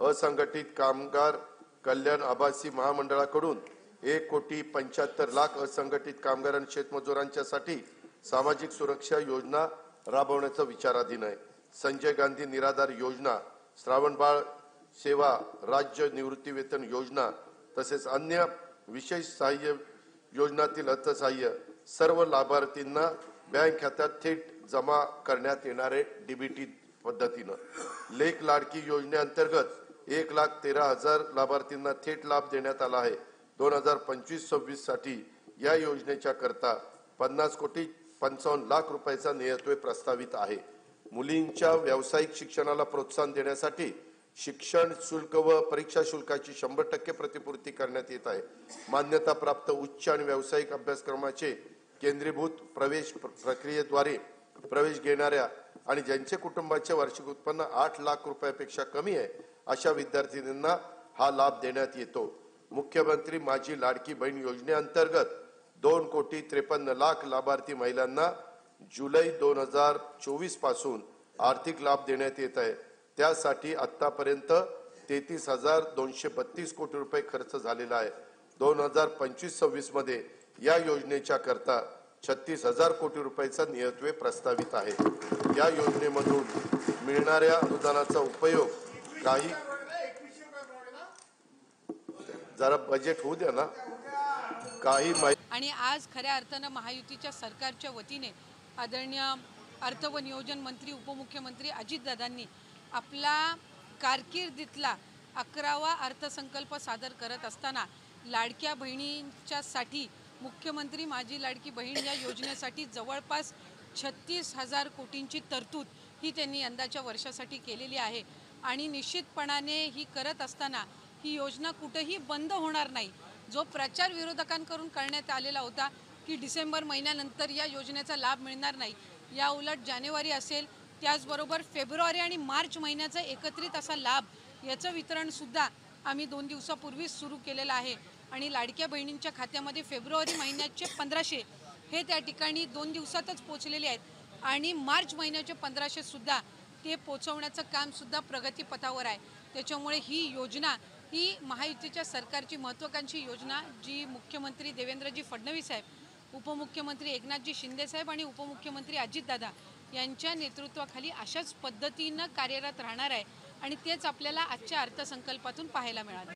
असंघटित कामगार कल्याण आभासी महामंडळाकडून 1,75,00,000 असंघटित कामगार आणि शेतमजुरांच्यासाठी सामाजिक सुरक्षा योजना राबवण्याचा विचाराधीन आहे। संजय गांधी निराधार योजना, श्रावणबाळ सेवा राज्य निवृत्ती वेतन योजना तसेच अन्य विशेष सहाय्य योजनातील अर्थसहाय्य सर्व लाभार्थींना बँक खात्यात थेट जमा करण्यात येणारे डीबीटी पद्धतीने लेख लाडकी योजनेअंतर्गत 1,13,000 लाभार्थींना थेट लाभ देण्यात आला आहे। 2025-26 साठी या योजनेच्या करता 50,55,00,000 रुपयाचा नियतव्यय प्रस्तावित आहे। मुलींच्या व्यावसायिक शिक्षणाला प्रोत्साहन देण्यासाठी शिक्षण शुल्क व परीक्षा शुल्काची 100% प्रतिपूर्ती करण्यात येत आहे। मान्यता प्राप्त उच्च आणि व्यावसायिक अभ्यासक्रमाचे केंद्रीभूत प्रवेश प्रक्रियेद्वारे प्रवेश घेणाऱ्या आणि ज्यांचे कुटुंबाचे वार्षिक उत्पन्न 8 लाख रुपयापेक्षा कमी आहे अशा विद्यार्थ्यांना हा लाभ देण्यात येतो। मुख्यमंत्री माझी लाडकी बहीण योजनेअंतर्गत 2,53,00,000 लाभार्थी महिलांना जुलै 2024 पासून आर्थिक लाभ देण्यात येत आहे। त्यासाठी आतापर्यंत 33,232 कोटी रुपये खर्च झालेला आहे। 2025-26 मध्ये या योजनेच्या करता 36,000 कोटी रुपयाचा नियतव्यय प्रस्तावित आहे। या योजनेमधून मिळणाऱ्या अनुदानाचा उपयोग काही जरा बजेट होऊ द्या ना काही आणि आज खऱ्या अर्थानं महायुतीच्या सरकारच्या वतीने आदरणीय अर्थ व नियोजन मंत्री उपमुख्यमंत्री अजितदादांनी आपला कारकिर्दीतला 11वा अर्थसंकल्प सादर करत असताना लाडक्या बहिणींच्यासाठी मुख्यमंत्री माझी लाडकी बहीण या योजनेसाठी जवळपास 36,000 कोटींची तरतूद ही त्यांनी यंदाच्या वर्षासाठी केलेली आहे। आणि निश्चितपणाने ही करत असताना ही योजना कुठेही बंद होणार नाही। जो प्रचार विरोधकांकडून करण्यात आलेला होता की डिसेंबर महिन्यानंतर या योजनेचा लाभ मिळणार नाही, या उलट जानेवारी असेल त्याचबरोबर फेब्रुवारी आणि मार्च महिन्याचा एकत्रित असा लाभ याचं वितरण सुद्धा आम्ही 2 दिवसापूर्वीच सुरू केलेलं आहे। आणि लाडक्या बहिणींच्या खात्यामध्ये फेब्रुवारी महिन्याचे 1,500 हे त्या ठिकाणी 2 दिवसातच पोहोचलेले आहेत आणि मार्च महिन्याचे 1,500 सुद्धा ते पोहोचवण्याचं काम सुद्धा प्रगतीपथावर आहे। त्याच्यामुळे ही योजना ही महायुतीच्या सरकारची महत्त्वाकांक्षी योजना जी मुख्यमंत्री देवेंद्रजी फडणवीस साहेब, उपमुख्यमंत्री एकनाथजी शिंदे साहेब आणि उपमुख्यमंत्री अजितदादा यांच्या नेतृत्वाखाली अशाच पद्धतीनं कार्यरत राहणार आहे आणि तेच आपल्याला आजच्या अर्थसंकल्पातून पाहायला मिळालं।